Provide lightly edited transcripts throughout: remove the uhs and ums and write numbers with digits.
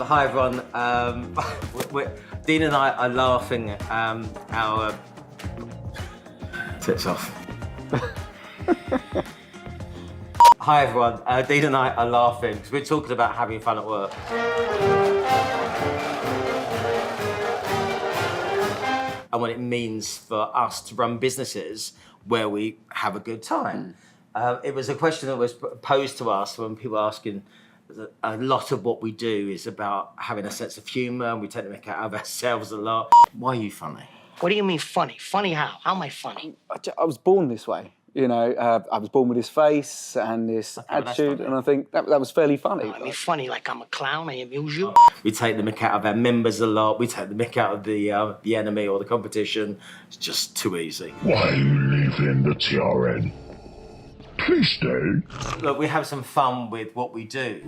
Hi everyone. Dean and I are laughing our tits off. Hi everyone. Dean and I are laughing because we're talking about having fun at work. And what it means for us to run businesses where we have a good time. It was a question that was posed to us when people were asking. A lot of what we do is about having a sense of humour, and we take the mick out of ourselves a lot. Why are you funny? What do you mean funny? Funny how? How am I funny? I was born this way, you know. I was born with this face and this attitude, and I think that was fairly funny. I mean, funny like I'm a clown, I amuse you. We take the mick out of our members a lot. We take the mick out of the enemy or the competition. It's just too easy. Why are you leaving the TRN? Please stay. Look, we have some fun with what we do.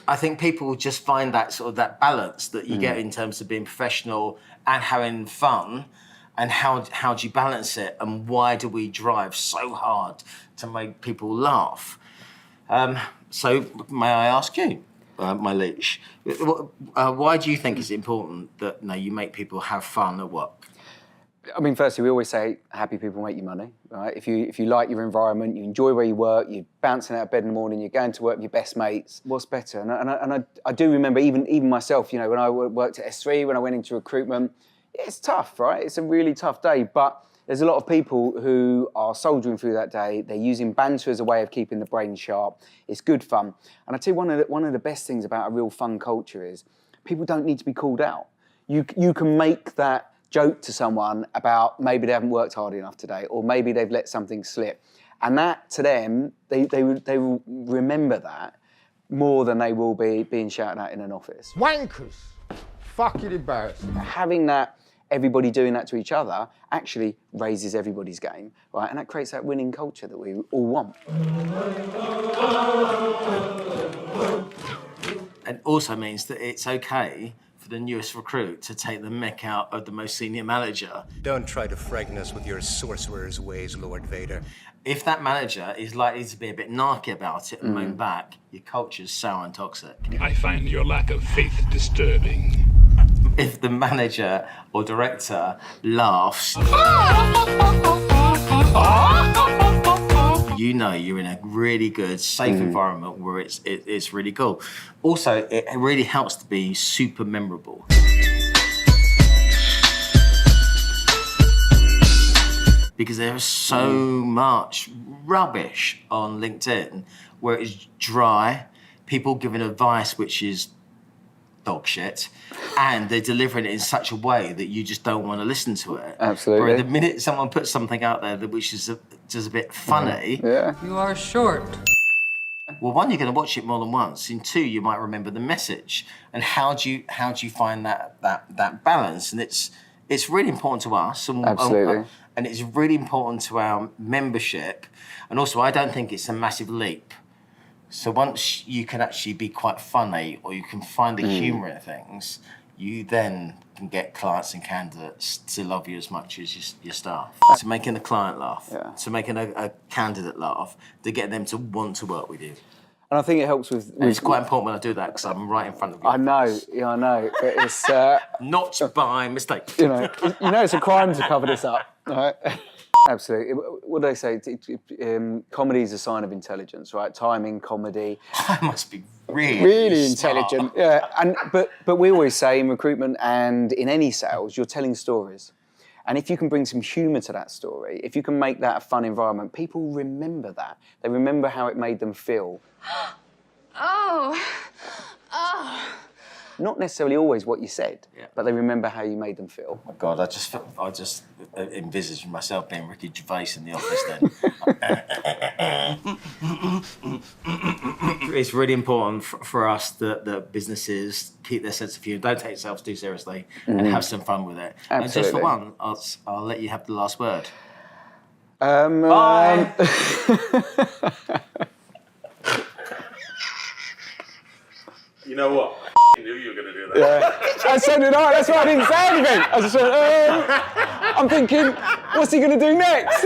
I think people just find that sort of that balance that you get in terms of being professional and having fun, and how do you balance it, and why do we drive so hard to make people laugh? So may I ask you, my leash, why do you think it's important that you make people have fun at work? I mean, firstly, we always say happy people make you money, right? If you like your environment, you enjoy where you work, you're bouncing out of bed in the morning, you're going to work with your best mates, what's better? And I do remember even myself, you know, when I worked at S3, when I went into recruitment, it's tough, right? It's a really tough day, but there's a lot of people who are soldiering through that day. They're using banter as a way of keeping the brain sharp. It's good fun. And I tell you, one of the best things about a real fun culture is people don't need to be called out. You can make that joke to someone about maybe they haven't worked hard enough today, or maybe they've let something slip. And that, to them, they will remember that more than they will be being shouted at in an office. Wankers! Fucking embarrassing. Having that, everybody doing that to each other, actually raises everybody's game, right? And that creates that winning culture that we all want. It also means that it's okay for the newest recruit to take the mick out of the most senior manager. Don't try to frighten us with your sorcerer's ways, Lord Vader. If that manager is likely to be a bit narky about it and moan back, your culture's sour and toxic. I find your lack of faith disturbing. If the manager or director laughs, you know you're in a really good, safe environment where it's really cool. Also, it really helps to be super memorable. Because there's so much rubbish on LinkedIn where it's dry, people giving advice which is dog shit, and they're delivering it in such a way that you just don't want to listen to it. Absolutely. Where the minute someone puts something out there which is just a bit funny, You are short. well, one, you're going to watch it more than once, and two, you might remember the message. And how do you find that balance? And it's really important to us, and Absolutely. And it's really important to our membership. And also, I don't think it's a massive leap. So once you can actually be quite funny, or you can find the humour in things, you then can get clients and candidates to love you as much as your staff. To making the client laugh, to making a candidate laugh, to get them to want to work with you. And I think it helps with... And it's quite important when I do that, because I'm right in front of you. I know, but it's... Not by mistake. You know, it's a crime to cover this up, right? Absolutely. What do they say? Comedy is a sign of intelligence, right? Timing, comedy. I must be really intelligent. Yeah, but we always say in recruitment and in any sales, you're telling stories. And if you can bring some humour to that story, if you can make that a fun environment, people remember that. They remember how it made them feel. Oh. Not necessarily always what you said, but they remember how you made them feel. Oh my God, I just envisaged myself being Ricky Gervais in the office then. It's really important for us that businesses keep their sense of humour, don't take themselves too seriously, and have some fun with it. Absolutely. And just for one, I'll let you have the last word. Bye! You know what? I knew you were going to do that. Yeah. And so did I. That's why I didn't say anything. I just went, I'm thinking, what's he going to do next?